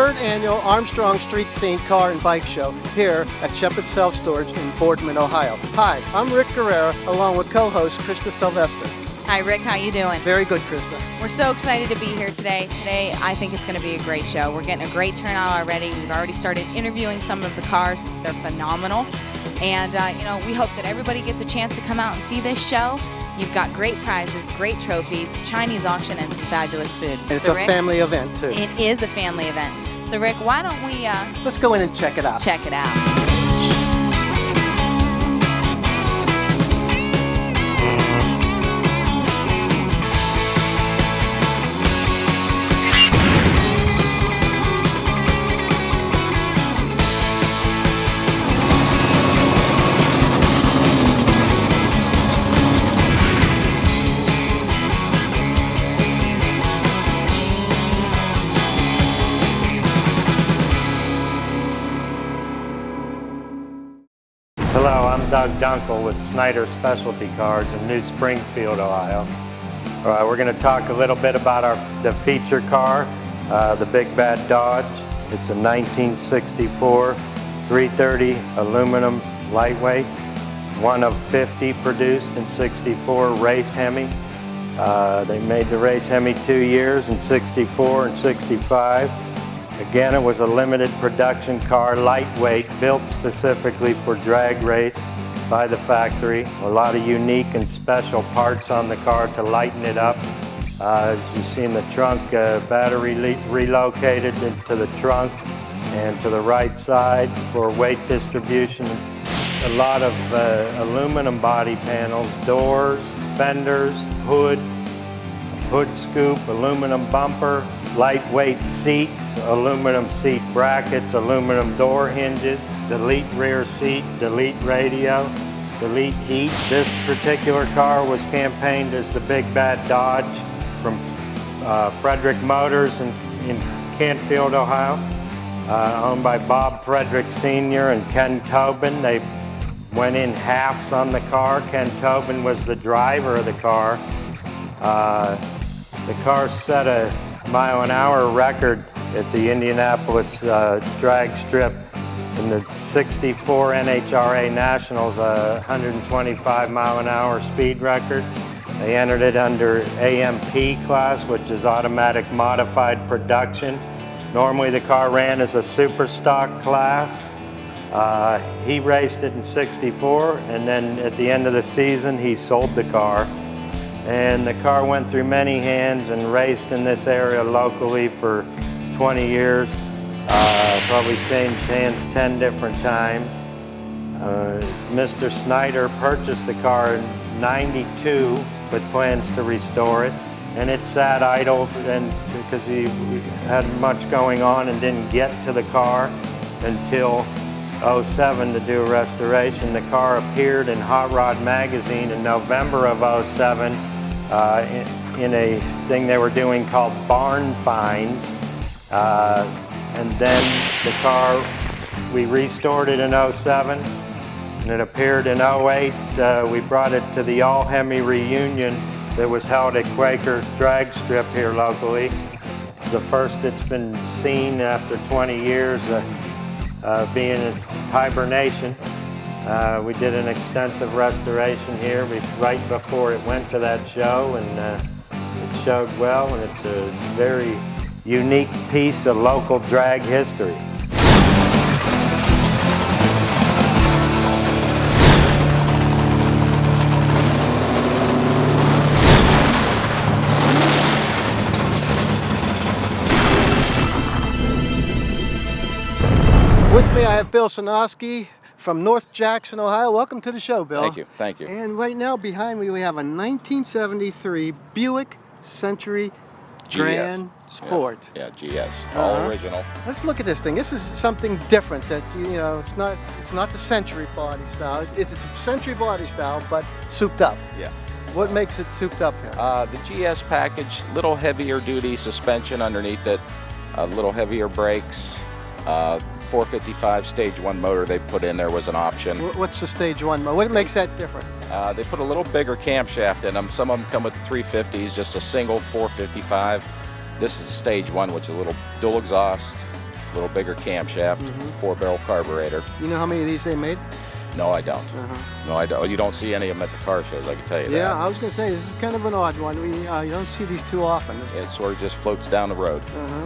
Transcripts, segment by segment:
3rd annual Armstrong Street Scene Car and Bike Show here at Shepherd Self Storage in Boardman, Ohio. Hi, I'm Rick Guerrera, along with co-host Christa Sylvester. Hi Rick, how you doing? Very good, Christa. We're so excited to be here today. Today, I think it's going to be a great show. We're getting a great turnout already. We've already started interviewing some of the cars. They're phenomenal. And, we hope that everybody gets a chance to come out and see this show. You've got great prizes, great trophies, Chinese auction, and some fabulous food. And it's a family event, too. It is a family event. So Rick, why don't we... let's go in and check it out. Check it out. Hello, I'm Doug Dunkel with Snyder Specialty Cars in New Springfield, Ohio. We're going to talk a little bit about the feature car, the Big Bad Dodge. It's a 1964 330 aluminum lightweight, one of 50 produced in 64 race Hemi. They made the race Hemi 2 years in 64 and 65. Again, it was a limited production car, lightweight, built specifically for drag race by the factory. A lot of unique and special parts on the car to lighten it up. As you see in the trunk, battery relocated into the trunk and to the right side for weight distribution. A lot of aluminum body panels, doors, fenders, hood scoop, aluminum bumper, lightweight seats, aluminum seat brackets, aluminum door hinges, delete rear seat, delete radio, delete heat. This particular car was campaigned as the Big Bad Dodge from Frederick Motors in Canfield, Ohio, owned by Bob Frederick Sr. and Ken Tobin. They went in halves on the car. Ken Tobin was the driver of the car. The car set a mile-an-hour record at the Indianapolis drag strip in the 64 NHRA Nationals, a 125 mile-an-hour speed record. They entered it under AMP class, which is automatic modified production. Normally the car ran as a super stock class. He raced it in 64, and then at the end of the season he sold the car. And the car went through many hands and raced in this area locally for 20 years. Probably changed hands 10 different times. Mr. Snyder purchased the car in '92 with plans to restore it. And it sat idle because he had much going on and didn't get to the car until '07 to do a restoration. The car appeared in Hot Rod magazine in November of '07 in a thing they were doing called Barn Finds. And then the car, we restored it in '07, and it appeared in '08. We brought it to the All Hemi reunion that was held at Quaker's drag strip here locally. It's the first it's been seen after 20 years being in hibernation. We did an extensive restoration here right before it went to that show, and it showed well, and it's a very unique piece of local drag history. With me, I have Bill Sinofsky from North Jackson, Ohio. Welcome to the show, Bill. Thank you, thank you. And right now behind me we have a 1973 Buick Century Grand Sport. Yeah, GS, all original. Let's look at this thing. This is something different that, it's not the Century body style. It's a Century body style, but souped up. Yeah. What makes it souped up here? The GS package, little heavier duty suspension underneath it, a little heavier brakes, 455 stage 1 motor they put in there was an option. What's the stage 1 motor? What makes that different? They put a little bigger camshaft in them. Some of them come with the 350s, just a single 455. This is stage 1, which is a little dual exhaust, little bigger camshaft, 4-barrel carburetor. You know how many of these they made? No, I don't. No, I don't. You don't see any of them at the car shows, I can tell you that. Yeah, I was going to say, this is kind of an odd one. You don't see these too often. It sort of just floats down the road.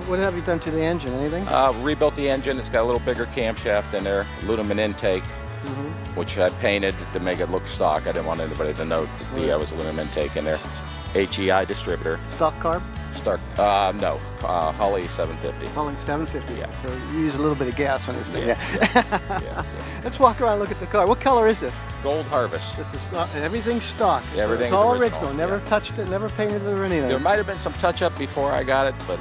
What have you done to the engine? Anything? Rebuilt the engine. It's got a little bigger camshaft in there, aluminum intake, which I painted to make it look stock. I didn't want anybody to know that the was aluminum intake in there. HEI distributor. Stock carb? No, Holly 750. Holly 750. Yeah. So you use a little bit of gas on this thing. Yeah. Let's walk around and look at the car. What color is this? Gold Harvest. Everything's stock. Everything's it's all original. Never touched it, never painted it or anything. There might have been some touch-up before I got it, but...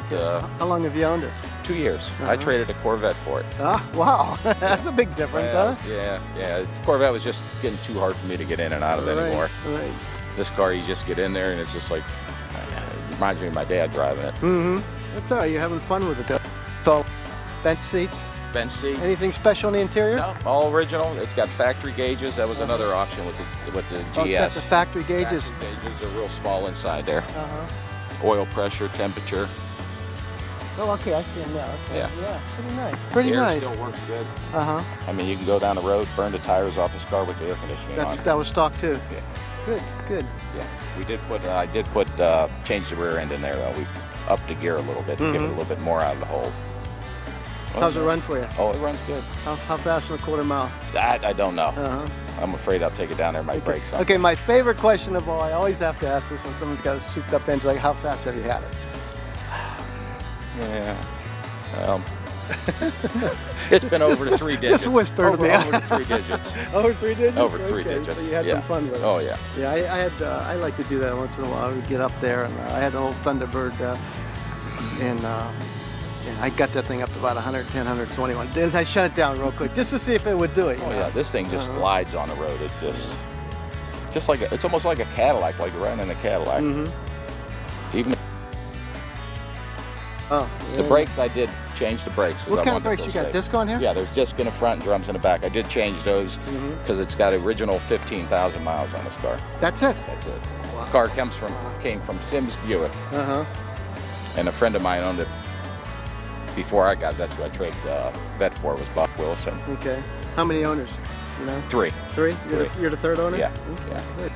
How long have you owned it? 2 years. I traded a Corvette for it. Wow. That's a big difference, huh? Yeah. The Corvette was just getting too hard for me to get in and out of anymore. Right. This car, you just get in there and it's just like, it reminds me of my dad driving it. That's all right. You're having fun with it, though. So, bench seats? Bench seat. Anything special in the interior? No, all original. It's got factory gauges. That was another option with the GS. It's got the factory gauges. Factory gauges are real small inside there. Oil pressure, temperature. Oh, okay, I see them now. Okay. Yeah. Pretty nice. Pretty Air nice. still works good. Uh-huh. I mean, you can go down the road, burn the tires off this car with the air conditioning on. That was stock too. Yeah. Good. Yeah. We did put. I did put. Change the rear end in there though. We upped the gear a little bit to give it a little bit more out of the hold. How's it run for you? Oh, it runs good. How fast in a quarter mile? That I don't know. I'm afraid I'll take it down there. My brakes on. Okay, my favorite question of all. I always have to ask this when someone's got a souped-up engine. Like, how fast have you had it? Yeah. It's been over to 3 digits. Just whisper to me. Over to 3 digits. Over 3 digits? Over 3 digits. So you had some fun with it. Oh, yeah. Yeah, I like to do that once in a while. We get up there, and I had an old Thunderbird, and I got that thing up to about 110, 121. Then I shut it down real quick just to see if it would do it. Oh, yeah. This thing just glides on the road. It's just like it's almost like a Cadillac, like riding in a Cadillac. Even the brakes, I did change the brakes. What kind of brakes you got? Disc on here? Yeah, there's disc in the front and drums in the back. I did change those because it's got original 15,000 miles on this car. That's it? That's it. Wow. The car came from Sims Buick. And a friend of mine owned it before I got it. That's who I traded vet for, was Bob Wilson. Okay. How many owners? You know? 3. 3? You're the third owner? Yeah. Okay. Yeah. Good.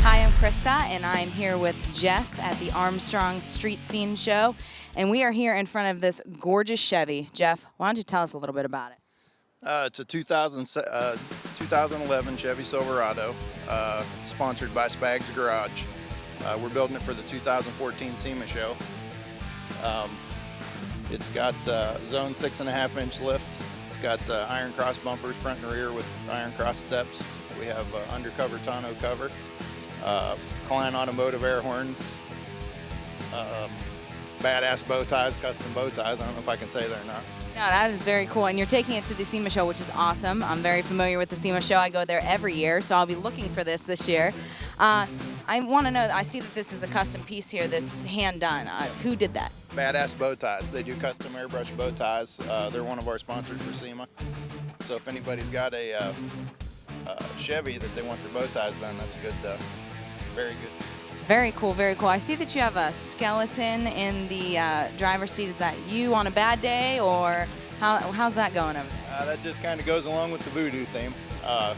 Hi, I'm Christa, and I'm here with Jeff at the Armstrong Street Scene Show, and we are here in front of this gorgeous Chevy. Jeff, why don't you tell us a little bit about it? It's a 2011 Chevy Silverado, sponsored by Spags Garage. We're building it for the 2014 SEMA show. It's got zone 6.5-inch lift. It's got iron cross bumpers front and rear with iron cross steps. We have undercover tonneau cover. Klein Automotive air horns, badass bow ties, custom bow ties. I don't know if I can say that or not. No, that is very cool, and you're taking it to the SEMA show, which is awesome. I'm very familiar with the SEMA show. I go there every year, so I'll be looking for this year. I want to know, I see that this is a custom piece here that's hand done. Who did that? Badass bow ties. They do custom airbrush bow ties. They're one of our sponsors for SEMA. So if anybody's got a Chevy that they want their bow ties done, that's a good, very good piece. Very cool, very cool. I see that you have a skeleton in the driver's seat. Is that you on a bad day, or how's that going over there? That just kind of goes along with the voodoo theme. The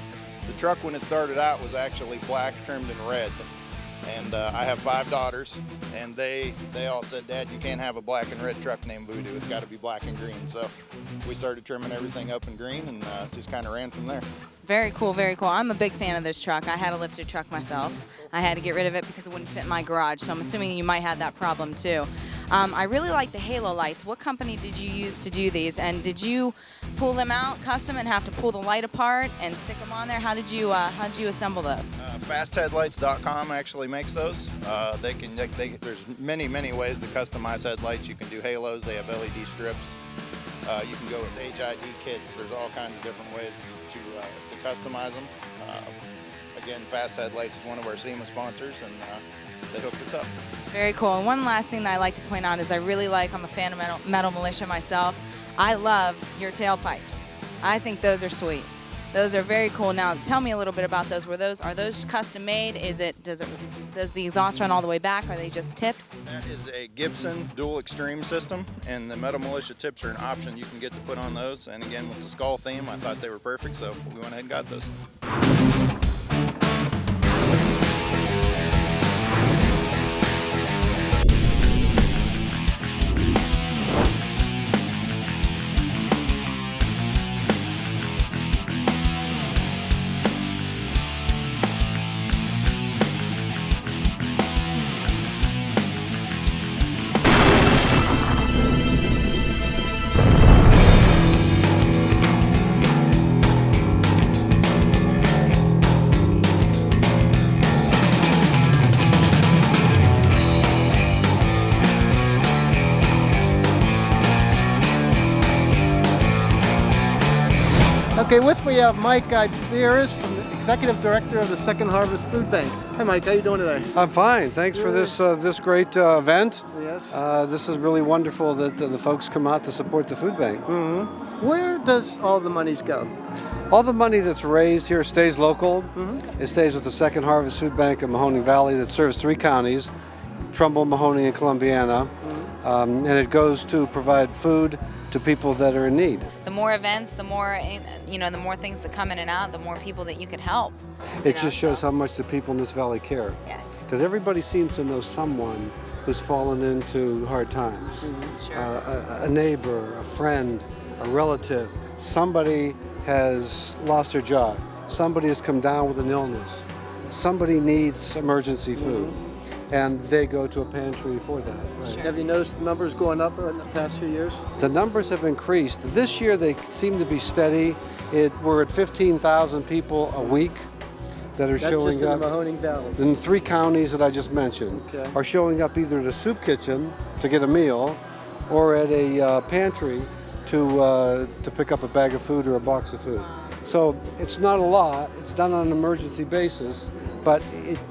truck, when it started out, was actually black trimmed in red. And I have 5 daughters, and they all said, "Dad, you can't have a black and red truck named Voodoo. It's got to be black and green." So we started trimming everything up in green, and just kind of ran from there. Very cool, very cool. I'm a big fan of this truck. I had a lifted truck myself. I had to get rid of it because it wouldn't fit in my garage, so I'm assuming you might have that problem too. I really like the halo lights. What company did you use to do these, and did you pull them out custom and have to pull the light apart and stick them on there? How did you assemble those? FastHeadlights.com actually makes those. There's many ways to customize headlights. You can do halos. They have LED strips. You can go with HID kits. There's all kinds of different ways to customize them. again, Fast Headlights is one of our SEMA sponsors, and they hooked us up. Very cool. And one last thing that I like to point out is I'm a fan of Metal Militia myself. I love your tailpipes. I think those are sweet. Those are very cool. Now, tell me a little bit about those. Are those custom made? Does the exhaust run all the way back? Are they just tips? That is a Gibson dual extreme system, and the Metal Militia tips are an option you can get to put on those. And again, with the skull theme, I thought they were perfect, so we went ahead and got those. Okay, with me I have Mike Iberis, from the Executive Director of the Second Harvest Food Bank. Hi Mike, how you doing today? I'm fine. Thanks for this this great event. Yes. This is really wonderful that the folks come out to support the food bank. Mm-hmm. Where does all the monies go? All the money that's raised here stays local. It stays with the Second Harvest Food Bank of Mahoning Valley that serves 3 counties, Trumbull, Mahoning, and Columbiana. And it goes to provide food to people that are in need. The more events, the more the more things that come in and out, the more people that you could help. It just shows how much the people in this valley care. Yes. Because everybody seems to know someone who's fallen into hard times. Sure. A neighbor, a friend, a relative. Somebody has lost their job. Somebody has come down with an illness. Somebody needs emergency food. And they go to a pantry for that. Right. Sure. Have you noticed the numbers going up in the past few years? The numbers have increased. This year they seem to be steady. We're at 15,000 people a week that are showing just up. in the Mahoning Valley. In 3 counties that I just mentioned, are showing up either at a soup kitchen to get a meal, or at a pantry to pick up a bag of food or a box of food. So it's not a lot. It's done on an emergency basis, but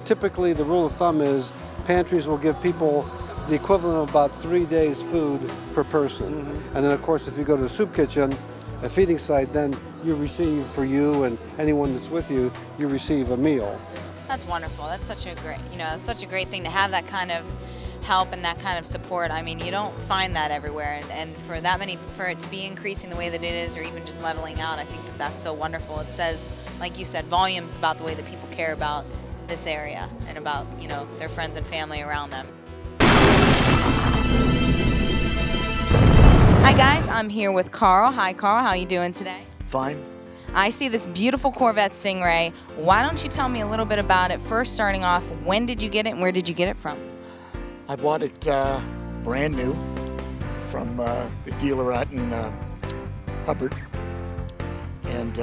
typically the rule of thumb is pantries will give people the equivalent of about 3 days' food per person. And then, of course, if you go to a soup kitchen, a feeding site, then you receive, for you and anyone that's with you, you receive a meal. That's wonderful. That's such a great, it's such a great thing to have that kind of help and that kind of support. I mean, you don't find that everywhere, and for it to be increasing the way that it is, or even just leveling out, I think that that's so wonderful. It says, like you said, volumes about the way that people care about this area and about, their friends and family around them. Hi guys, I'm here with Carl. Hi Carl, how are you doing today? Fine. I see this beautiful Corvette Stingray. Why don't you tell me a little bit about it? First, starting off, when did you get it and where did you get it from? I bought it brand new from the dealer out in Hubbard, and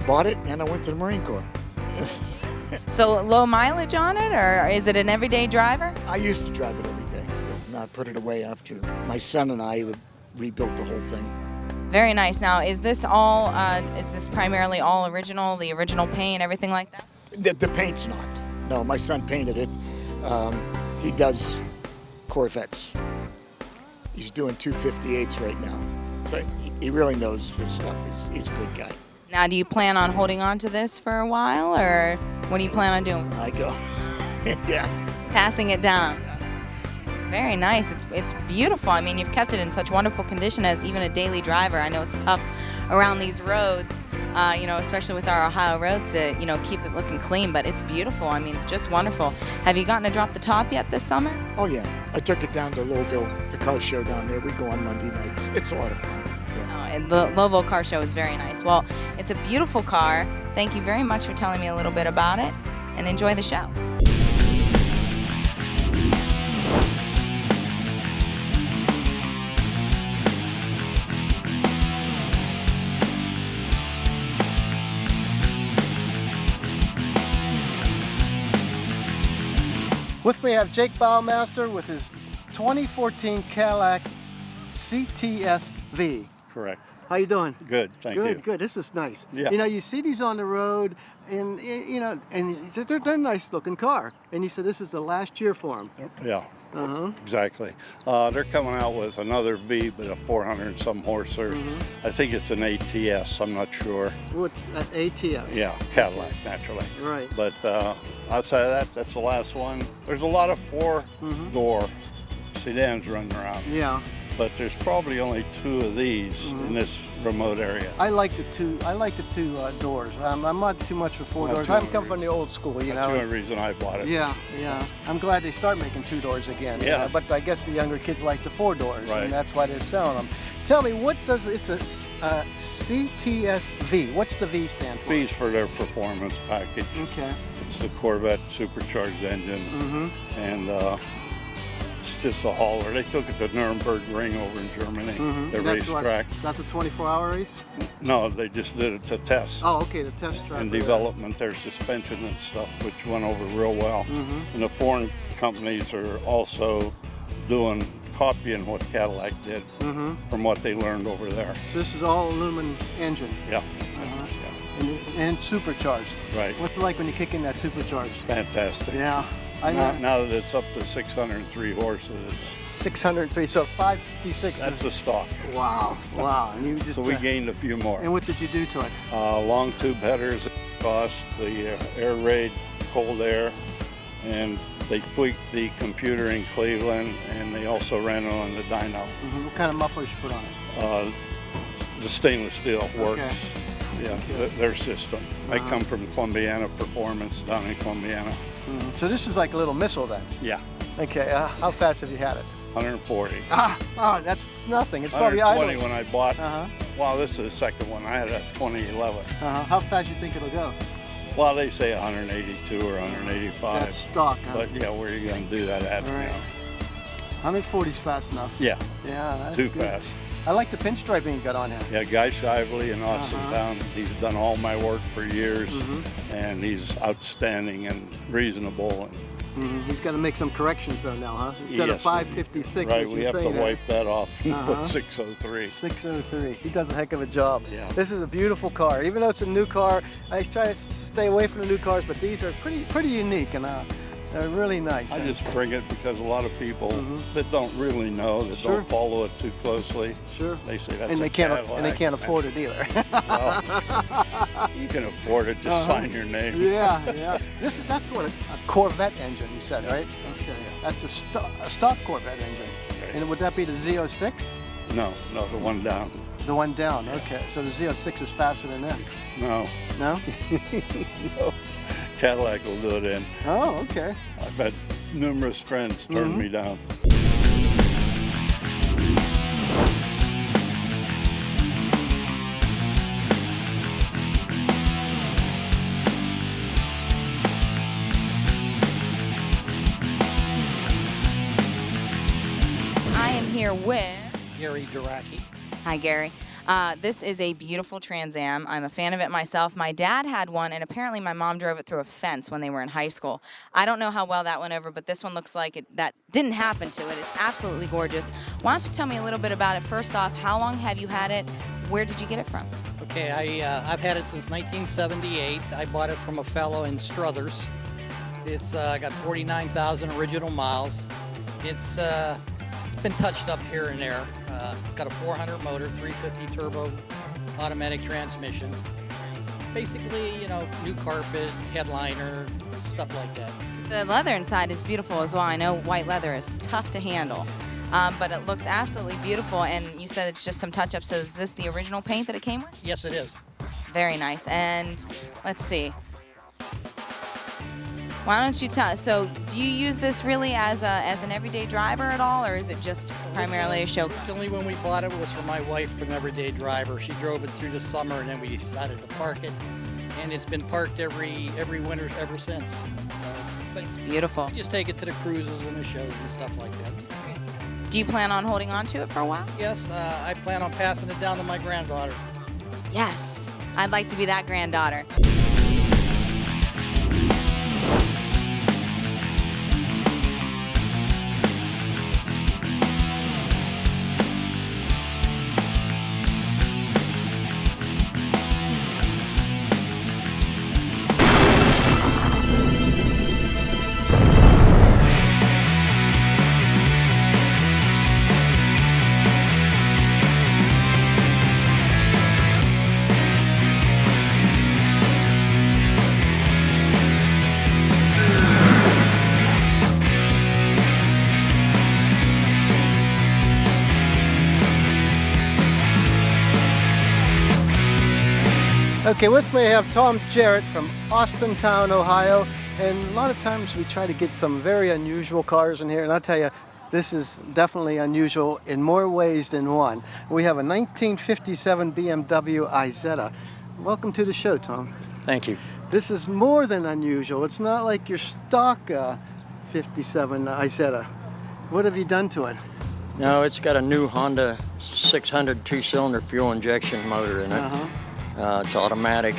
bought it, and I went to the Marine Corps. So low mileage on it, or is it an everyday driver? I used to drive it every day. I put it away after my son and I rebuilt the whole thing. Very nice. Now, is this primarily all original, the original paint, everything like that? The paint's not. No, my son painted it. He does Corvettes. He's doing 258s right now. So he really knows his stuff. He's a good guy. Now, do you plan on holding on to this for a while, or what do you plan on doing? I go. Yeah. Passing it down. Very nice. It's beautiful. I mean, you've kept it in such wonderful condition as even a daily driver. I know it's tough around these roads, especially with our Ohio roads to, keep it looking clean, but it's beautiful. I mean, just wonderful. Have you gotten to drop the top yet this summer? Oh, yeah. I took it down to Louisville, the car show down there. We go on Monday nights. It's a lot of fun. Yeah. And the Louisville car show is very nice. Well, it's a beautiful car. Thank you very much for telling me a little bit about it, and enjoy the show. With me I have Jake Baumaster with his 2014 Cadillac CTS-V. Correct. How you doing? Good, thank you. Good, good. This is nice. Yeah. You know, you see these on the road, and you know, and they're a nice looking car. And you said this is the last year for them. Yeah. Uh-huh. Exactly. They're coming out with another V, but a 400 and some horser. I think it's an ATS. I'm not sure. What's that ATS? Yeah, Cadillac, naturally. Right. But outside of that, that's the last one. There's a lot of four-door sedans running around. Yeah. But there's probably only 2 of these in this remote area. I like the two. I like the 2 doors. I'm not too much for 4 doors. I'm come from the old school, you That's know. the only reason I bought it. Yeah, yeah. I'm glad they start making 2 doors again. Yeah. But I guess the younger kids like the 4 doors, Right. and that's why they're selling them. Tell me, what does it's a CTS-V? What's the V stand for? V's for their performance package. Okay. It's the Corvette supercharged engine, and it's just a hauler. They took it to Nuremberg Ring over in Germany, the racetrack. That's a 24-hour race? No, they just did it to test Oh, okay, the test track. and development, their suspension and stuff, which went over real well. And the foreign companies are also copying what Cadillac did from what they learned over there. So this is all aluminum engine. Yeah. And supercharged. Right. What's it like when you kick in that supercharged? Fantastic. Yeah. I know. Now that it's up to 603 horses, 603, so 556. that's the stock. Wow, wow. And you just, So we gained a few more. And what did you do to it? Long tube headers cost, the air raid, cold air, and they tweaked the computer in Cleveland, and they also ran it on the dyno. What kind of mufflers you put on it? The stainless steel works. Okay. Yeah, their system. I come from Columbiana Performance down in Columbiana. So this is like a little missile then? Yeah, Okay, how fast have you had it? 140. Oh, that's nothing. It's probably 120 idle. when I bought. Uh-huh. Well, this is the second one. I had a 2011. How fast you think it'll go? Well, they say 182 or 185. That's stock, huh? But yeah, where are you going to do that at? All right. You know? 140 is fast enough. Yeah, Yeah, that's too good. fast. I like the pinstriping you got on here. Yeah, Guy Shively in Austintown. He's done all my work for years, and he's outstanding and reasonable. He's got to make some corrections though now, huh? Instead of Yes. 556, Right, as we you have say to there. wipe that off and Uh-huh. put 603. 603. He does a heck of a job. Yeah. This is a beautiful car. Even though it's a new car, I try to stay away from the new cars, but these are pretty unique, and they're really nice. I just bring it because a lot of people that don't really know, that Sure. don't follow it too closely, Sure. they say that's And a they can't Cadillac. afford it either. Well, you can afford it, just sign your name. Yeah, yeah. That's what a Corvette engine, you said, right? Okay. That's a stock Corvette engine. Okay. And would that be the Z06? No, the one down. The one down. Okay. So the Z06 is faster than this. No, No? no. Cadillac will do it in. Oh, okay. I've had numerous friends turn me down. I am here with Gary Duraki. Hi, Gary. This is a beautiful Trans Am. I'm a fan of it myself. My dad had one, and apparently my mom drove it through a fence when they were in high school. I don't know how well that went over, but this one looks like that didn't happen to it. It's absolutely gorgeous. Why don't you tell me a little bit about it? First off, how long have you had it? Where did you get it from? Okay, I've had it since 1978. I bought it from a fellow in Struthers. It's got 49,000 original miles. It's been touched up here and there. It's got a 400 motor, 350 turbo automatic transmission. Basically, you know, new carpet, headliner, stuff like that. The leather inside is beautiful as well. I know white leather is tough to handle, but it looks absolutely beautiful. And you said it's just some touch-ups. So is this the original paint that it came with? Yes, it is. Very nice. And let's see. Why don't you tell us, so do you use this really as an everyday driver at all, or is it just primarily a show car? Originally, when we bought it, it was for my wife, an everyday driver. She drove it through the summer, and then we decided to park it. And it's been parked every winter ever since. So, but It's beautiful. we just take it to the cruises and the shows and stuff like that. Do you plan on holding on to it for a while? Yes, I plan on passing it down to my granddaughter. Yes. I'd like to be that granddaughter. Okay, with me I have Tom Jarrett from Austintown, Ohio, and a lot of times we try to get some very unusual cars in here, and I'll tell you, this is definitely unusual in more ways than one. We have a 1957 BMW Isetta. Welcome to the show, Tom. Thank you. This is more than unusual. It's not like your stock 57 Isetta. What have you done to it? No, it's got a new Honda 600 two-cylinder fuel injection motor in it. It's automatic.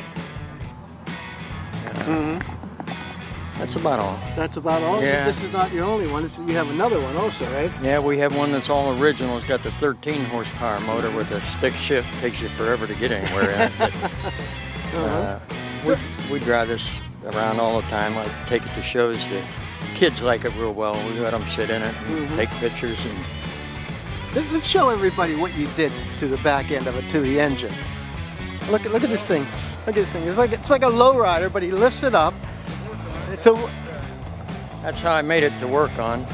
That's about all. That's about all? Yeah. This is not your only one. You have another one also, right? Yeah, we have one that's all original. It's got the 13 horsepower motor with a stick shift. Takes you forever to get anywhere in it. But, we drive this around all the time. Like take it to shows. The kids like it real well. We let them sit in it and take pictures. And let's show everybody what you did to the back end of it, to the engine. Look at this thing. Look at this thing. It's like a lowrider, but he lifts it up. That's how I made it to work on.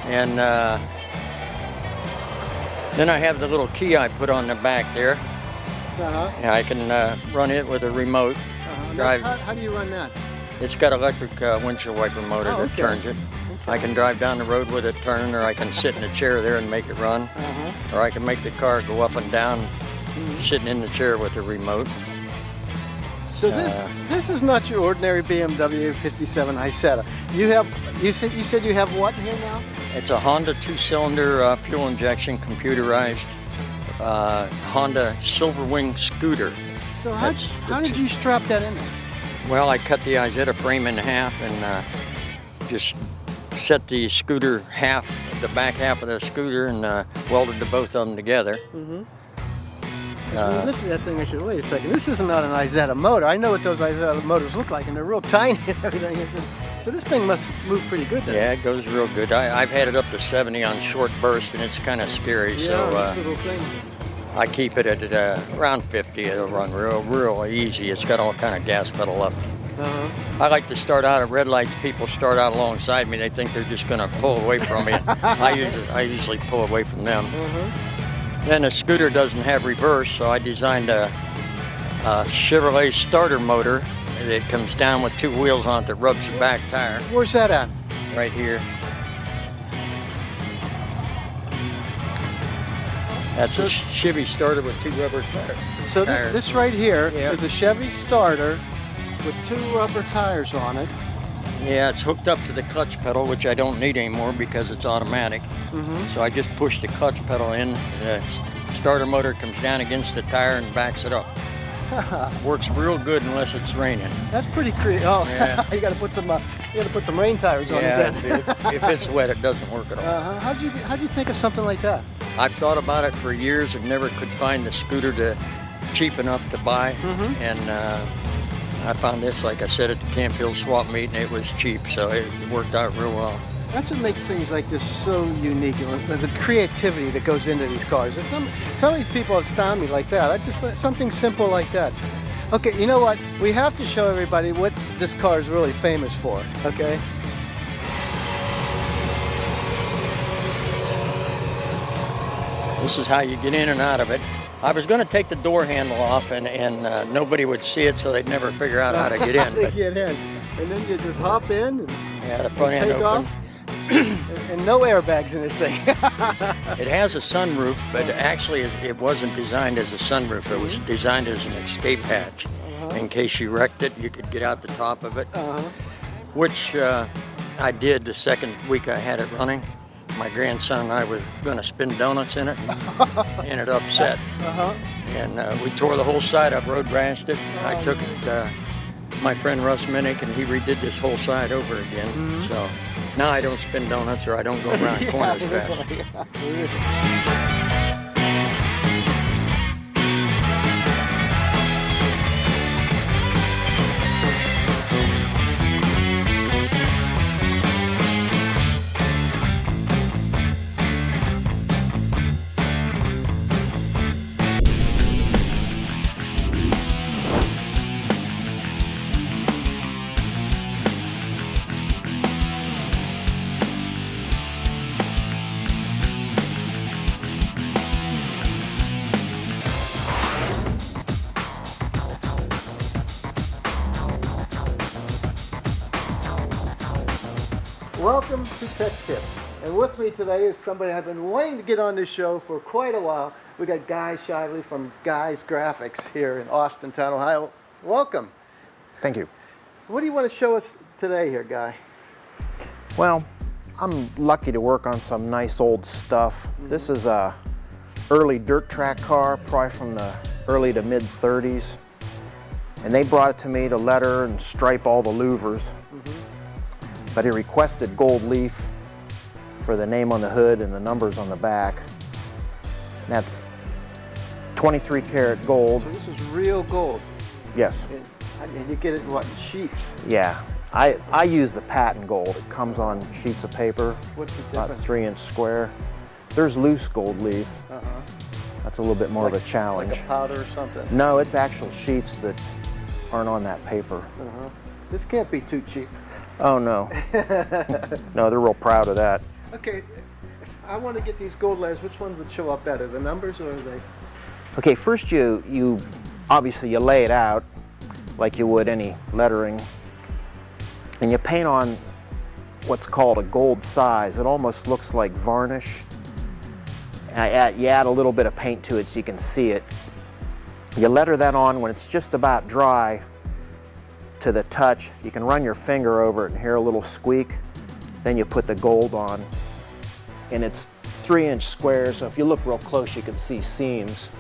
And then I have the little key I put on the back there. Yeah, I can run it with a remote. Drive. How do you run that? It's got electric windshield wiper motor that turns it. I can drive down the road with it turn, or I can sit in the chair there and make it run. Or I can make the car go up and down sitting in the chair with the remote. So this is not your ordinary BMW 57 Isetta. You said you have what in here now? It's a Honda two-cylinder fuel injection computerized Honda Silverwing scooter. So how did you strap that in there? Well, I cut the Isetta frame in half and just set the scooter the back half of the scooter, and welded the both of them together. I looked at that thing and I said, wait a second, this is not an Isetta motor. I know what those Isetta motors look like, and they're real tiny and everything. So this thing must move pretty good then. Yeah, it goes real good. I've had it up to 70 on short burst, and it's kind of scary. Yeah, this little thing. I keep it at around 50. It'll run real easy. It's got all kind of gas pedal left. I like to start out at red lights. People start out alongside me. They think they're just going to pull away from me. I usually pull away from them. Then a scooter doesn't have reverse, so I designed a Chevrolet starter motor that comes down with two wheels on it that rubs the back tire. Where's that at? Right here. That's a Chevy starter with two rubber tires. So this right here is a Chevy starter with two rubber tires on it. Yeah, it's hooked up to the clutch pedal, which I don't need anymore because it's automatic. So I just push the clutch pedal in. The starter motor comes down against the tire and backs it up. Works real good unless it's raining. That's pretty creative. Oh, yeah. you got to put some rain tires on it. Yeah, if it's wet, it doesn't work at all. How'd you think of something like that? I've thought about it for years and never could find the scooter cheap enough to buy. And I found this, like I said, at the Camp Hill swap meet, and it was cheap, so it worked out real well. That's what makes things like this so unique, the creativity that goes into these cars. Some of these people astound me like that. Something simple like that. Okay, you know what? We have to show everybody what this car is really famous for, okay? This is how you get in and out of it. I was going to take the door handle off, and nobody would see it, so they'd never figure out how to get in. Get in. And then you just hop in and the front end take open. Off. And no airbags in this thing. It has a sunroof, but actually it wasn't designed as a sunroof. It was designed as an escape hatch. In case you wrecked it, you could get out the top of it, which I did the second week I had it running. My grandson and I were going to spin donuts in it, and it upset. And we tore the whole side up, road rashed it. I took it my friend Russ Minnick, and he redid this whole side over again. So now I don't spin donuts, or I don't go around corners fast. Welcome to Tech Tips. And with me today is somebody I've been wanting to get on this show for quite a while. We got Guy Shively from Guy's Graphics here in Austintown, Ohio. Welcome. Thank you. What do you want to show us today here, Guy? Well, I'm lucky to work on some nice old stuff. This is a early dirt track car, probably from the early to mid 30s. And they brought it to me to letter and stripe all the louvers. But he requested gold leaf for the name on the hood and the numbers on the back. And that's 23 karat gold. So this is real gold. Yes. And you get it, what, in sheets? Yeah. I use the patent gold. It comes on sheets of paper. What's the about difference? 3-inch square. There's loose gold leaf. That's a little bit more of a challenge. Like a powder or something? No, it's actual sheets that aren't on that paper. This can't be too cheap. Oh no. No, they're real proud of that. Okay, if I want to get these gold letters, which ones would show up better, the numbers or are they? Okay, first you obviously you lay it out like you would any lettering, and you paint on what's called a gold size. It almost looks like varnish. You add a little bit of paint to it so you can see it. You letter that on when it's just about dry to the touch. You can run your finger over it and hear a little squeak. Then you put the gold on, and it's 3-inch squares, so if you look real close you can see seams.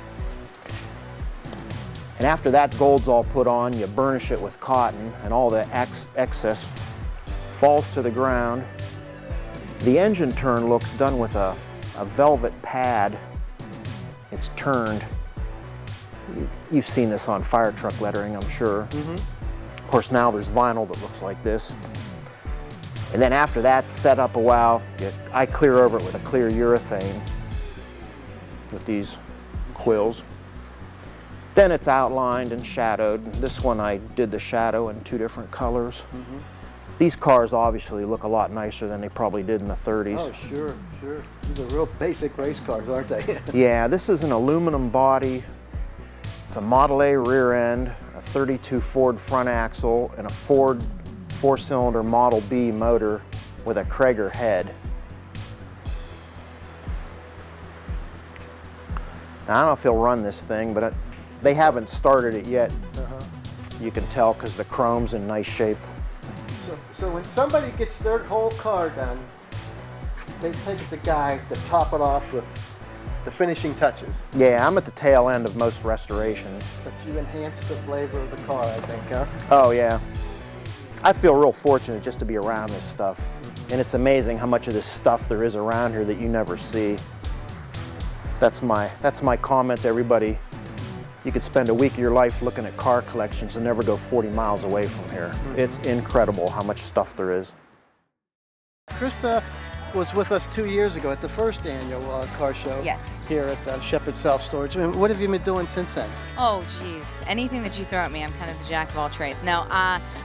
And after that gold's all put on, you burnish it with cotton, and all the excess falls to the ground. The engine turn looks done with a velvet pad. It's turned. You've seen this on fire truck lettering, I'm sure. Of course, now there's vinyl that looks like this. And then after that's set up a while, I clear over it with a clear urethane with these quills. Then it's outlined and shadowed. This one I did the shadow in 2 different colors. These cars obviously look a lot nicer than they probably did in the 30s. Oh, sure, sure. These are real basic race cars, aren't they? Yeah, this is an aluminum body. It's a Model A rear end, a 32 Ford front axle, and a Ford 4-cylinder Model B motor with a Krager head. Now, I don't know if he'll run this thing, but they haven't started it yet. You can tell because the chrome's in nice shape. So when somebody gets their whole car done, they take the guy to top it off with the finishing touches. Yeah, I'm at the tail end of most restorations. But you enhance the flavor of the car, I think, huh? Oh yeah. I feel real fortunate just to be around this stuff. And it's amazing how much of this stuff there is around here that you never see. That's my comment to everybody. You could spend a week of your life looking at car collections and never go 40 miles away from here. It's incredible how much stuff there is. Christa was with us 2 years ago at the first annual car show. Yes. Here at Shepherd Self Storage. And what have you been doing since then? Oh, geez. Anything that you throw at me, I'm kind of the jack of all trades. No,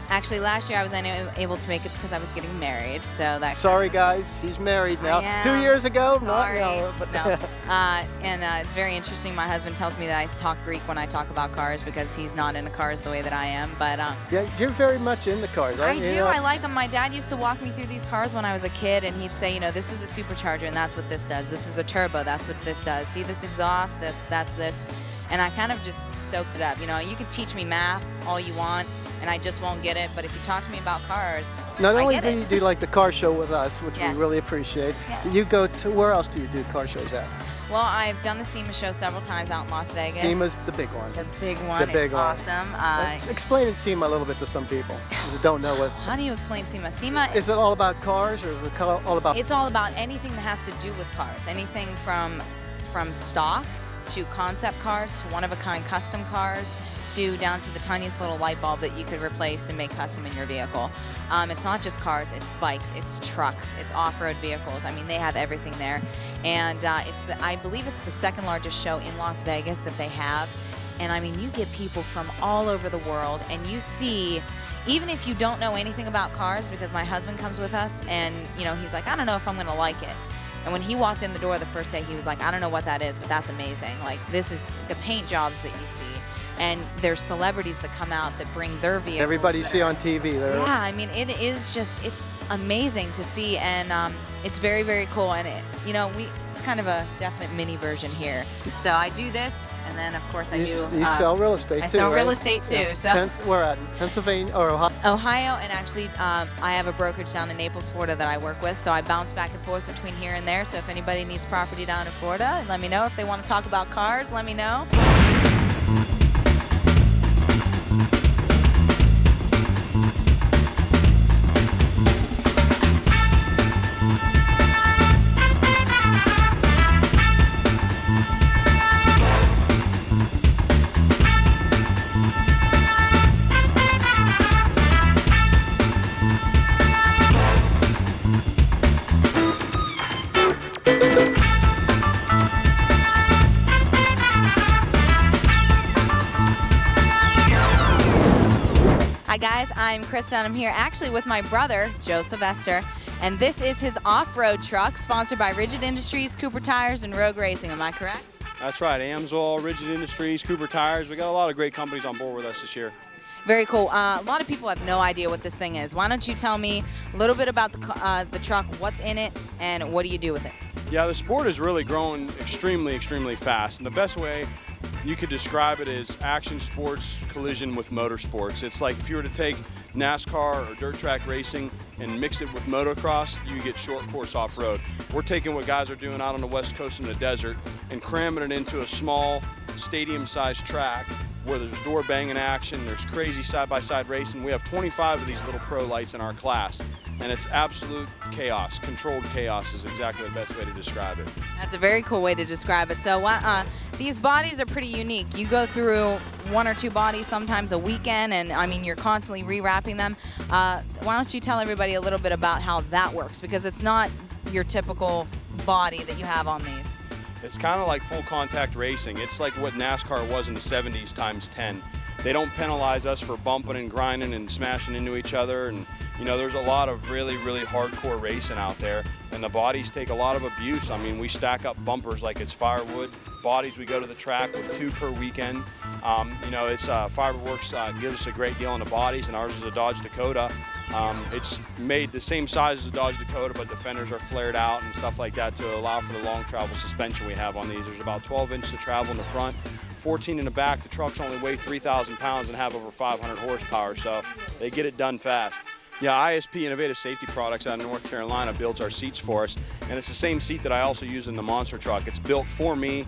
actually, last year I was unable to make it because I was getting married. So that. Sorry, guys. She's married now. 2 years ago? Sorry. Not now. But no. And it's very interesting. My husband tells me that I talk Greek when I talk about cars because he's not into cars the way that I am. But yeah, you're very much into cars. I do. I like them. My dad used to walk me through these cars when I was a kid, and he'd say, you know, this is a supercharger, and that's what this does. This is a turbo. That's what this does. See this exhaust? That's this. And I kind of just soaked it up. You know, you can teach me math all you want, and I just won't get it. But if you talk to me about cars, not only I do get you it. do like the car show with us, which Yes. we really appreciate, Yes. you go to, where else do you do car shows at? Well, I've done the SEMA show several times out in Las Vegas. SEMA's the big one. The big one. The big it's one. awesome. Let's explain SEMA a little bit to some people who don't know what's. How do you explain SEMA? SEMA Is it all about cars, or is it all about? It's all about anything that has to do with cars. Anything from stock to concept cars to one-of-a-kind custom cars to down to the tiniest little light bulb that you could replace and make custom in your vehicle. It's not just cars, it's bikes, it's trucks, it's off-road vehicles. I mean, they have everything there. And I believe it's the second largest show in Las Vegas that they have. And I mean, you get people from all over the world, and you see, even if you don't know anything about cars, because my husband comes with us, and you know, he's like, I don't know if I'm gonna like it. And when he walked in the door the first day, he was like, I don't know what that is, but that's amazing. Like, this is the paint jobs that you see, and there's celebrities that come out that bring their vehicles. Everybody you see on TV. Yeah, I mean, it is just, it's amazing to see, and it's very, very cool. And you know, it's kind of a definite mini version here. So I do this, and then of course I do. You sell real estate too, I sell real right? estate too. Yeah. So Where at? Pennsylvania or Ohio? Ohio, and actually I have a brokerage down in Naples, Florida that I work with, so I bounce back and forth between here and there. So if anybody needs property down in Florida, let me know. If they want to talk about cars, let me know. Hi guys, I'm Christa, and I'm here actually with my brother, Joe Sylvester, and this is his off-road truck, sponsored by Rigid Industries, Cooper Tires, and Rogue Racing. Am I correct? That's right, Amsoil, Rigid Industries, Cooper Tires. We got a lot of great companies on board with us this year. Very cool. A lot of people have no idea what this thing is. Why don't you tell me a little bit about the truck, what's in it, and what do you do with it? Yeah, the sport is really growing extremely, extremely fast, and the best way you could describe it as action sports collision with motorsports. It's like if you were to take NASCAR or dirt track racing and mix it with motocross, you get short course off-road. We're taking what guys are doing out on the West Coast in the desert and cramming it into a small stadium-sized track where there's door banging action, there's crazy side-by-side racing. We have 25 of these little pro lights in our class, and it's absolute chaos. Controlled chaos is exactly the best way to describe it. That's a very cool way to describe it. So these bodies are pretty unique. You go through one or two bodies sometimes a weekend, and I mean, you're constantly rewrapping them. Why don't you tell everybody a little bit about how that works, because it's not your typical body that you have on these. It's kind of like full contact racing. It's like what NASCAR was in the 70s times 10. They don't penalize us for bumping and grinding and smashing into each other, and you know, there's a lot of really, really hardcore racing out there, and the bodies take a lot of abuse. I mean, we stack up bumpers like it's firewood. Bodies, we go to the track with 2 per weekend. You know, it's Fiberworks gives us a great deal on the bodies, and ours is a Dodge Dakota. It's made the same size as a Dodge Dakota, but the fenders are flared out and stuff like that to allow for the long travel suspension we have on these. There's about 12 inches of travel in the front, 14 in the back. The trucks only weigh 3,000 pounds and have over 500 horsepower, so they get it done fast. Yeah, ISP, Innovative Safety Products out of North Carolina, builds our seats for us, and it's the same seat that I also use in the monster truck. It's built for me.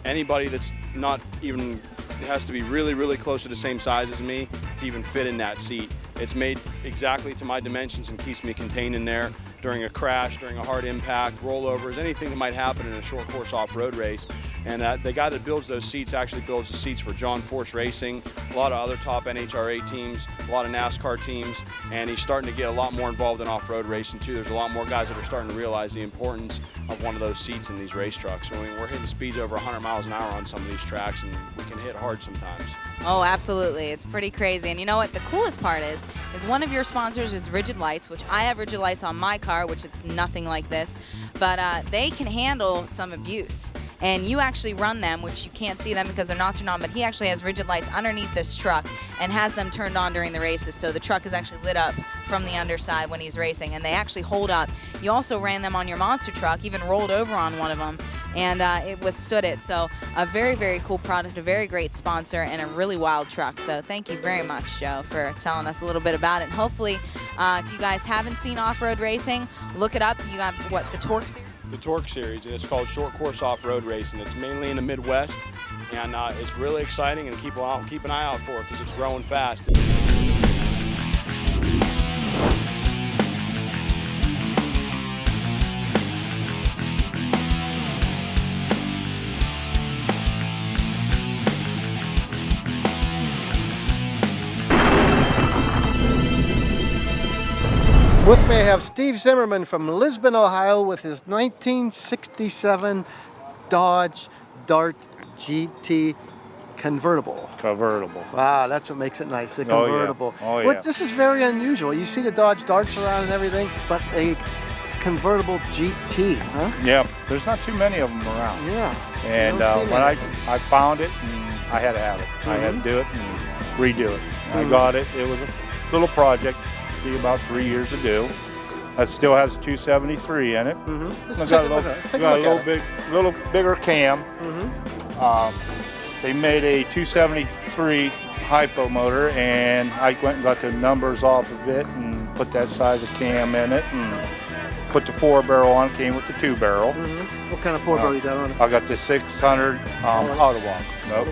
Anybody that's not even, it has to be really, really close to the same size as me to even fit in that seat. It's made exactly to my dimensions and keeps me contained in there during a crash, during a hard impact, rollovers, anything that might happen in a short course off-road race. And the guy that builds those seats actually builds the seats for John Force Racing, a lot of other top NHRA teams, a lot of NASCAR teams, and he's starting to get a lot more involved in off-road racing too. There's a lot more guys that are starting to realize the importance of one of those seats in these race trucks. I mean, we're hitting speeds over 100 miles an hour on some of these tracks, and we can hit hard sometimes. Oh, absolutely. It's pretty crazy. And you know what? The coolest part is one of your sponsors is Rigid Lights, which I have Rigid Lights on my car, which it's nothing like this, but they can handle some abuse. And you actually run them, which you can't see them because they're not turned on, but he actually has Rigid Lights underneath this truck and has them turned on during the races. So the truck is actually lit up from the underside when he's racing, and they actually hold up. You also ran them on your monster truck, even rolled over on one of them, and it withstood it. So a very, very cool product, a very great sponsor, and a really wild truck. So thank you very much, Joe, for telling us a little bit about it. And hopefully, if you guys haven't seen off-road racing, look it up. You got, what, the Torque Series? The Torque Series, and it's called Short Course Off-Road Racing. It's mainly in the Midwest, and it's really exciting, and keep an eye out for it because it's growing fast. With me, I have Steve Zimmerman from Lisbon, Ohio, with his 1967 Dodge Dart GT convertible. Convertible. Wow, that's what makes it nice, the convertible. Oh, yeah. This is very unusual. You see the Dodge Darts around and everything, but a convertible GT, huh? Yeah, there's not too many of them around. Yeah. And when I found it, and I had to have it. I had to do it and redo it. And I got it. It was a little project, be about 3 years to do. It still has a 273 in it. I got a little bigger cam. They made a 273 hypo motor, and I went and got the numbers off of it and put that size of cam in it and put the 4-barrel on. It came with the 2-barrel. What kind of 4-barrel you got on it? I got the 600 Autobahn. Nope.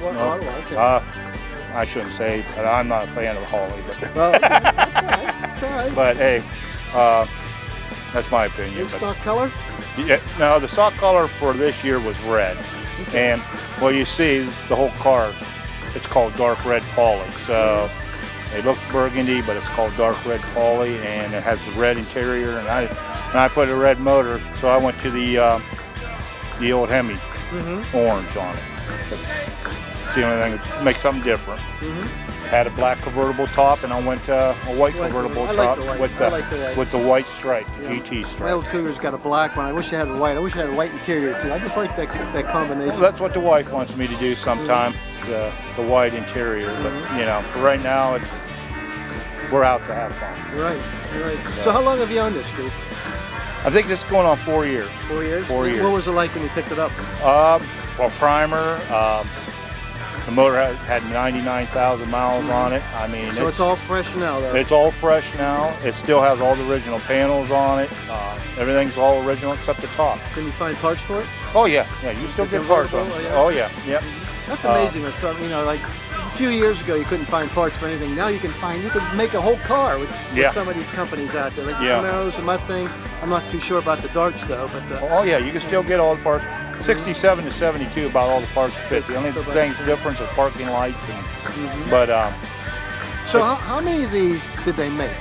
I shouldn't say, but I'm not a fan of the Harley. But, That's all right. but hey, that's my opinion. Stock color? Yeah, no, the stock color for this year was red. And well, you see the whole car, it's called dark red poly. So it looks burgundy, but it's called dark red poly, and it has the red interior. And I put a red motor, so I went to the old Hemi orange on it. It's the only thing that makes something different. Had a black convertible top, and I went a white convertible top with the white stripe, the GT stripe. My old Cougar's got a black one. I wish I had a white. I wish I had a white interior too. I just like that combination. Well, that's what the wife wants me to do sometimes, the white interior. But you know, for right now, we're out to have fun. Right. So how long have you owned this, Steve? I think this is going on 4 years. 4 years? 4 years. What was it like when you picked it up? Well, primer. The motor had 99,000 miles on it. I mean, so it's all fresh now, though. It's all fresh now. It still has all the original panels on it. Everything's all original except the top. Can you find parts for it? Oh yeah, you still get parts on it. Oh yeah, yep. That's amazing. That's something, you know, like a few years ago you couldn't find parts for anything. Now you can make a whole car with some of these companies out there, like the Camaros and Mustangs. I'm not too sure about the darks though, but oh yeah, you can still get all the parts. 67 to 72, about all the parts fit. The only thing's difference is parking lights, but so how many of these did they make?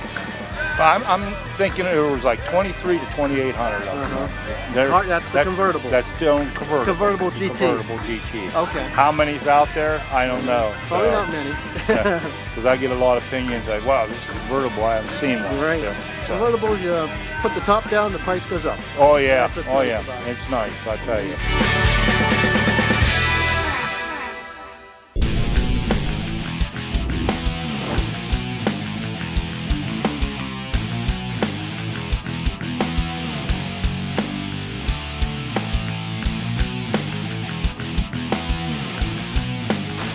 I'm thinking it was like 23 to 2,800 of them. That's the convertible. That's still convertible. Convertible GT. Convertible GT. Okay. How many's out there? I don't know. Probably not many. Because I get a lot of opinions like, wow, this is convertible. I haven't seen one. Right. So. Convertibles, you put the top down, the price goes up. Oh yeah. Oh yeah. It's nice, I tell you.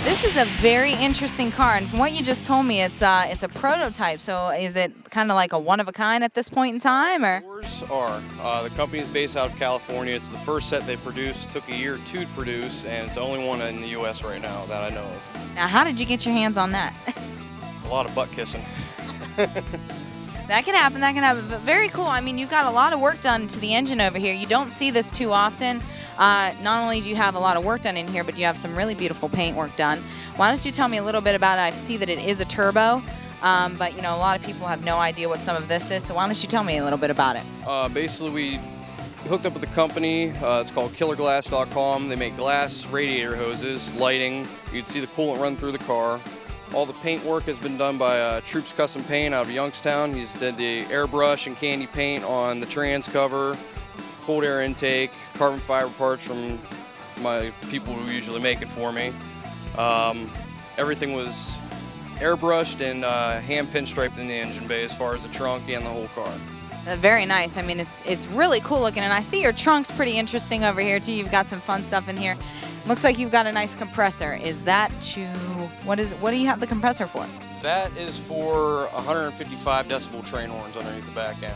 This is a very interesting car, and from what you just told me, it's a prototype. So is it kind of like a one-of-a-kind at this point in time, or? Yours are. The company's based out of California. It's the first set they produced. Took a year to produce, and it's the only one in the U.S. right now that I know of. Now, how did you get your hands on that? A lot of butt kissing. That can happen, but very cool. I mean, you've got a lot of work done to the engine over here. You don't see this too often. Not only do you have a lot of work done in here, but you have some really beautiful paint work done. Why don't you tell me a little bit about it? I see that it is a turbo, but you know, a lot of people have no idea what some of this is, so why don't you tell me a little bit about it? Basically, we hooked up with a company. It's called killerglass.com. They make glass radiator hoses, lighting. You'd see the coolant run through the car. All the paint work has been done by Troops Custom Paint out of Youngstown. He's did the airbrush and candy paint on the trans cover, cold air intake, carbon fiber parts from my people who usually make it for me. Everything was airbrushed and hand pinstriped in the engine bay as far as the trunk and the whole car. Very nice. I mean, it's really cool looking, and I see your trunk's pretty interesting over here too. You've got some fun stuff in here. Looks like you've got a nice compressor. Is that to what do you have the compressor for? That is for 155 decibel train horns underneath the back end.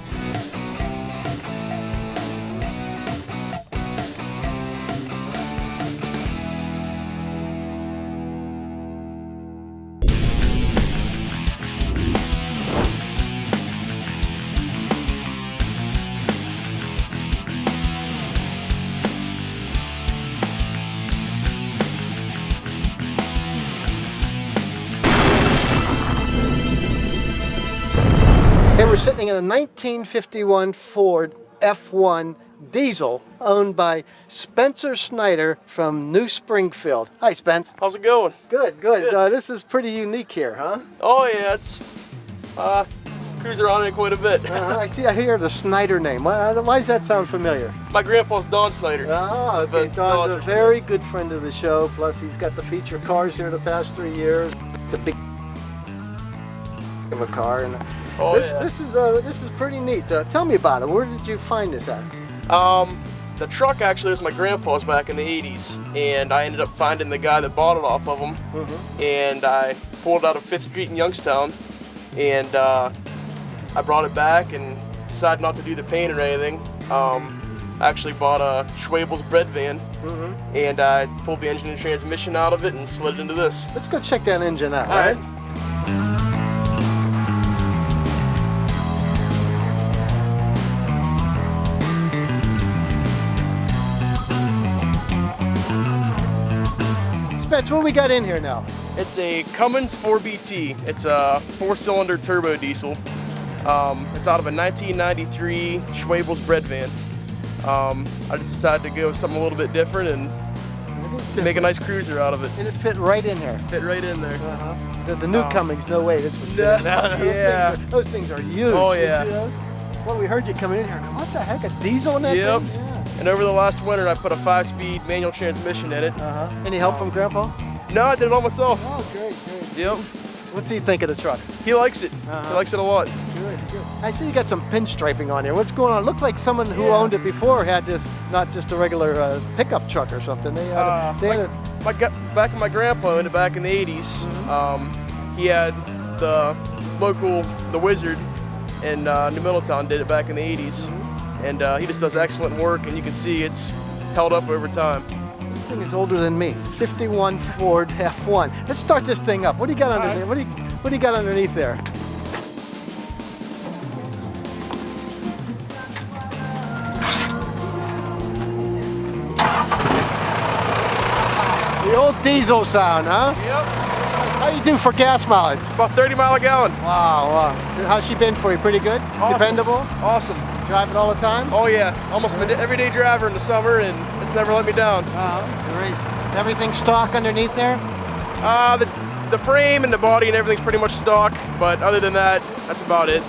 Hey, we're sitting in a 1951 Ford F1 diesel owned by Spencer Snyder from New Springfield. Hi, Spence. How's it going? Good. This is pretty unique here, huh? Oh yeah, it's cruise around in it quite a bit. I hear the Snyder name. Why does that sound familiar? My grandpa's Don Snyder. Oh, okay. Don's a very good friend of the show. Plus, he's got the feature cars here the past 3 years. The big of a car, and this is pretty neat. Tell me about it. Where did you find this at? The truck actually was my grandpa's back in the 80s, and I ended up finding the guy that bought it off of him, and I pulled it out of 5th Street in Youngstown, and I brought it back and decided not to do the paint or anything. I actually bought a Schwabel's bread van, and I pulled the engine and transmission out of it and slid it into this. Let's go check that engine out, all right? Spence, what we got in here now? It's a Cummins 4BT. It's a 4-cylinder turbo diesel. It's out of a 1993 Schwabel's bread van. I just decided to go with something a little bit different and make a nice cruiser out of it. And it fit right in here. Fit right in there. The new Cummins, no way, this would fit. Yeah. Those things are huge. Oh You yeah. see those? Well, we heard you coming in here. What the heck, a diesel in that thing? Yeah. And over the last winter, I put a 5-speed manual transmission in it. Any help from Grandpa? No, I did it all myself. Oh, great, great. Yep. What's he think of the truck? He likes it. He likes it a lot. Good, good. I see you got some pinstriping on here. What's going on? Looks like someone who owned it before had this, not just a regular pickup truck or something. Back when my grandpa owned it back in the 80s, he had the local, the Wizard in New Middletown did it back in the 80s. And he just does excellent work, and you can see it's held up over time. This thing is older than me. 51 Ford F1. Let's start this thing up. What do you got underneath? What do you got underneath there? The old diesel sound, huh? Yep. How you do for gas mileage? About 30 miles a gallon. Wow, wow. So how's she been for you? Pretty good? Awesome. Dependable? Awesome. Drive it all the time? Oh yeah, almost an everyday driver in the summer, and it's never let me down. Great. Everything stock underneath there? The frame and the body and everything's pretty much stock, but other than that, that's about it.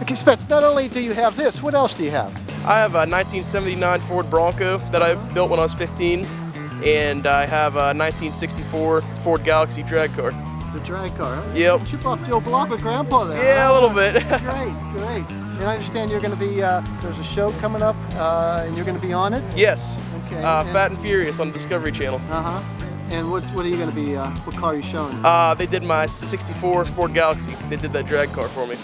Okay, Spence, not only do you have this, what else do you have? I have a 1979 Ford Bronco that I built when I was 15, and I have a 1964 Ford Galaxy drag car. The drag car, huh? Yep. Chip off the old block with Grandpa there. Yeah, a little bit. Great, great. And I understand you're going to be, there's a show coming up, and you're going to be on it? Yes. Okay. Fat and Furious on the Discovery Channel. And what are you going to be, what car are you showing? They did my 64 Ford Galaxy. They did that drag car for me.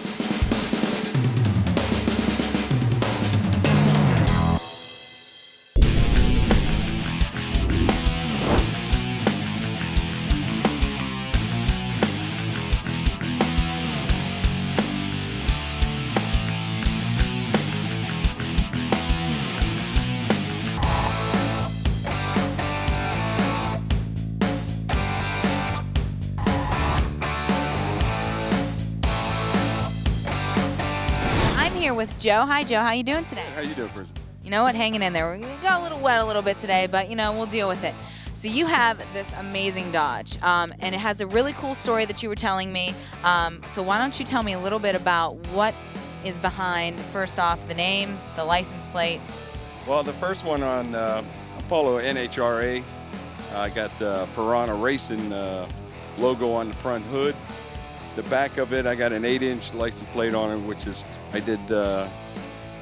With Joe. Hi, Joe. How you doing today? How you doing, Christa? You know what? Hanging in there. We're going to go a little wet a little bit today, but, you know, we'll deal with it. So you have this amazing Dodge, and it has a really cool story that you were telling me. So why don't you tell me a little bit about what is behind, first off, the name, the license plate? Well, the first one on Apollo NHRA, I got Piranha Racing logo on the front hood. The back of it, I got an 8-inch license plate on it, which is, I did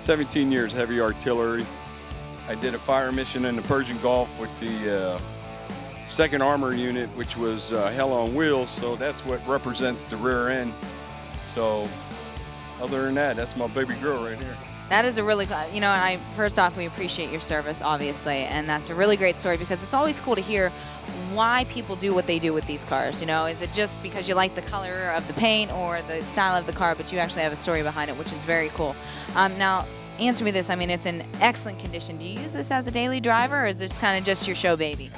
17 years heavy artillery. I did a fire mission in the Persian Gulf with the 2nd Armor Unit, which was Hell on Wheels, so that's what represents the rear end. So other than that, that's my baby girl right here. That is a really, you know, first off, we appreciate your service, obviously, and that's a really great story because it's always cool to hear why people do what they do with these cars. You know, is it just because you like the color of the paint or the style of the car, but you actually have a story behind it, which is very cool. Now, answer me this. I mean, it's in excellent condition. Do you use this as a daily driver, or is this kind of just your show baby?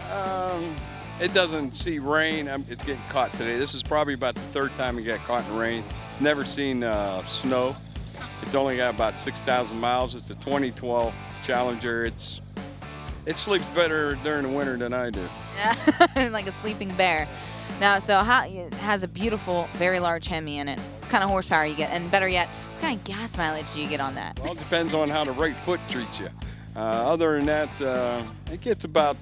It doesn't see rain. It's getting caught today. This is probably about the 3rd time it got caught in rain. It's never seen snow. It's only got about 6,000 miles. It's a 2012 Challenger. It sleeps better during the winter than I do. Like a sleeping bear. Now, so it has a beautiful, very large Hemi in it. What kind of horsepower you get? And better yet, what kind of gas mileage do you get on that? Well, it depends on how the right foot treats you. Other than that, it gets about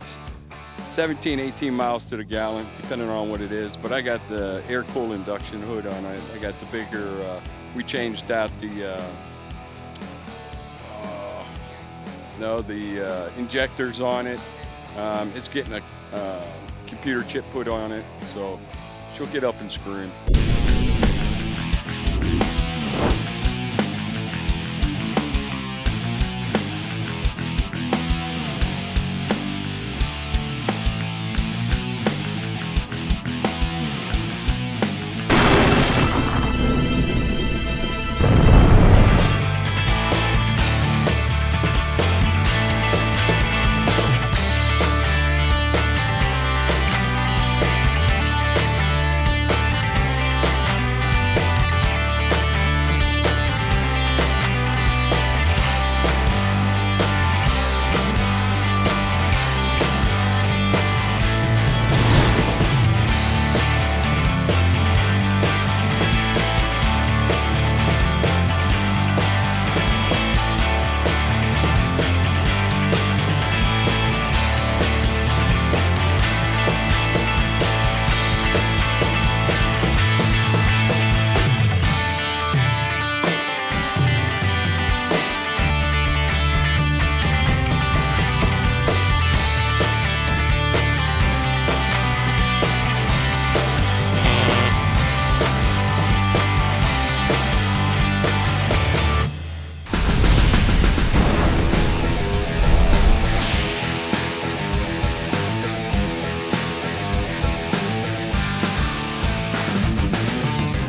17, 18 miles to the gallon, depending on what it is. But I got the air-cooled induction hood on it. I got the bigger, we changed out the injectors on it. It's getting a computer chip put on it, so she'll get up and scream.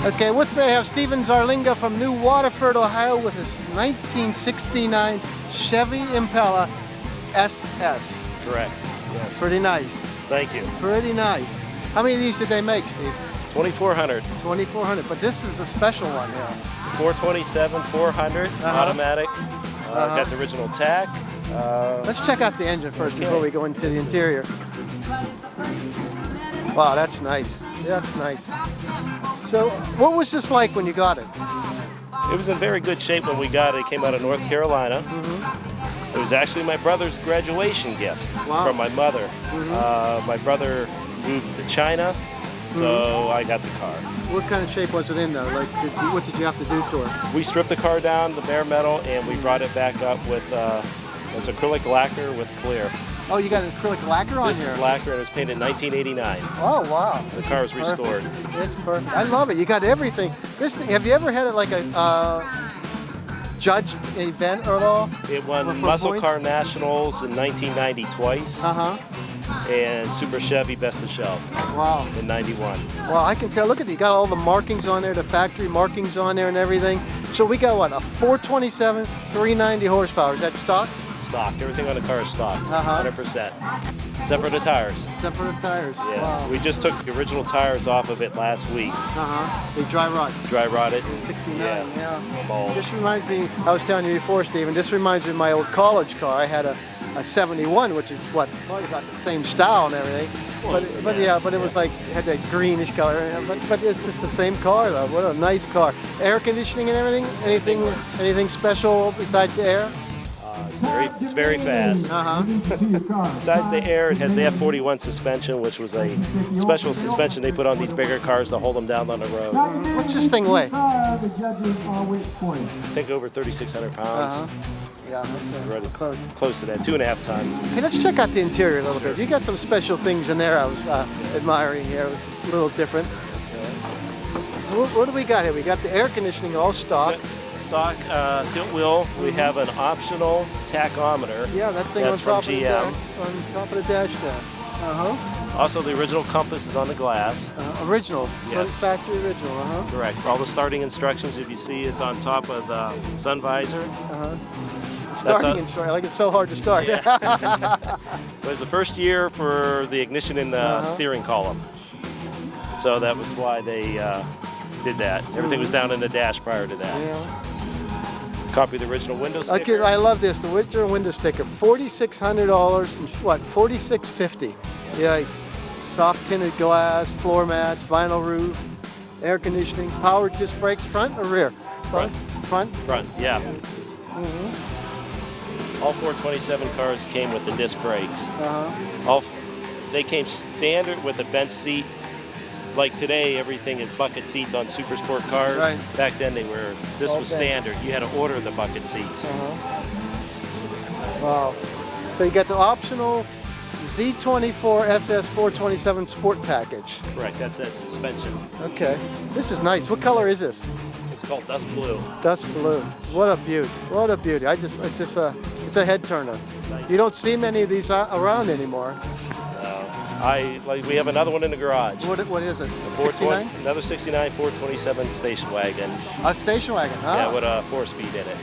Okay, with me I have Steven Zarlinga from New Waterford, Ohio with his 1969 Chevy Impala SS. Correct, yes. Pretty nice. Thank you. Pretty nice. How many of these did they make, Steve? 2,400. 2,400, but this is a special one here. 427, 400, automatic. Got the original tach. Let's check out the engine first before we go into the interior. Wow, that's nice. That's nice. So, what was this like when you got it? It was in very good shape when we got it. It came out of North Carolina. It was actually my brother's graduation gift from my mother. My brother moved to China, so I got the car. What kind of shape was it in though? Like, what did you have to do to it? We stripped the car down to bare metal and we brought it back up with it's acrylic lacquer with clear. Oh, you got an acrylic lacquer on this here? This is lacquer and it was painted in 1989. Oh, wow. The car was restored. It's perfect. I love it. You got everything. This thing, have you ever had it like a judged event at all? It won Muscle Car Nationals in 1990 twice. And Super Chevy Best of Show. Wow. In 91. Well, I can tell. Look at you got all the markings on there, the factory markings on there and everything. So we got what, a 427, 390 horsepower. Is that stock? Stock. Everything on the car is stock. 100%. Except for the tires. Except for the tires. Yeah. Wow. We just took the original tires off of it last week. They dry rot. Dry rotted. 69. Yeah. This reminds me. I was telling you before, Stephen. This reminds me of my old college car. I had a 71, which is what probably about the same style and everything. But it was like had that greenish color. But it's just the same car though. What a nice car. Air conditioning and everything. Anything special besides the air? It's very fast. Besides the air, it has the F41 suspension, which was a special suspension they put on these bigger cars to hold them down on the road. What's this thing weigh? I think over 3,600 pounds. Yeah, that's close to that, 2.5 ton. Hey, let's check out the interior a little bit. You got some special things in there I was admiring here. It's just a little different. So what do we got here? We got the air conditioning all stock. Stock tilt wheel. We have an optional tachometer. Yeah, that thing that's on top from of GM. On top of the dash there. Also, the original compass is on the glass. Original. Yes. Factory original. Correct. All the starting instructions, if you see, it's on top of the sun visor. Starting instruction. Like it's so hard to start. Yeah. It was the first year for the ignition in the steering column. So that was why they did that. Everything was down in the dash prior to that. Yeah. Copy of the original window sticker. Okay, I love this. The original window sticker, $4,600 and what? $4,650. Yikes. soft tinted glass, floor mats, vinyl roof, air conditioning, power disc brakes, front or rear? Front. Front? Front, yeah. All 427 cars came with the disc brakes. They came standard with a bench seat. Like today, everything is bucket seats on super sport cars. Right. Back then, this was standard. You had to order the bucket seats. Wow. So you got the optional Z24 SS 427 Sport Package. Correct, that's that suspension. Okay. This is nice. What color is this? It's called Dust Blue. Dust blue. What a beauty. What a beauty. It's a head turner. You don't see many of these around anymore. We have another one in the garage. What is it? 69? Another 69 427 station wagon. A station wagon, huh? Yeah, with a 4-speed in it.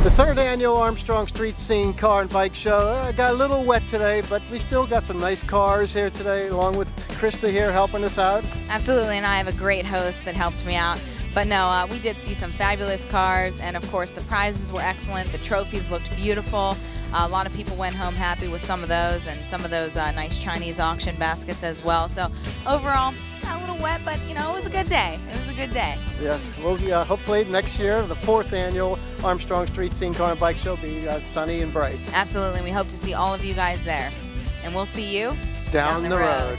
The third annual Armstrong Street Scene Car and Bike Show got a little wet today, but we still got some nice cars here today, along with Christa here helping us out. Absolutely, and I have a great host that helped me out. But no, we did see some fabulous cars, and of course the prizes were excellent. The trophies looked beautiful. A lot of people went home happy with some of those, and some of those nice Chinese auction baskets as well. So overall, a little wet, but you know, it was a good day. It was a good day. Yes, well, hopefully next year, the fourth annual Armstrong Street Scene Car and Bike Show will be sunny and bright. Absolutely, we hope to see all of you guys there. And we'll see you down the road.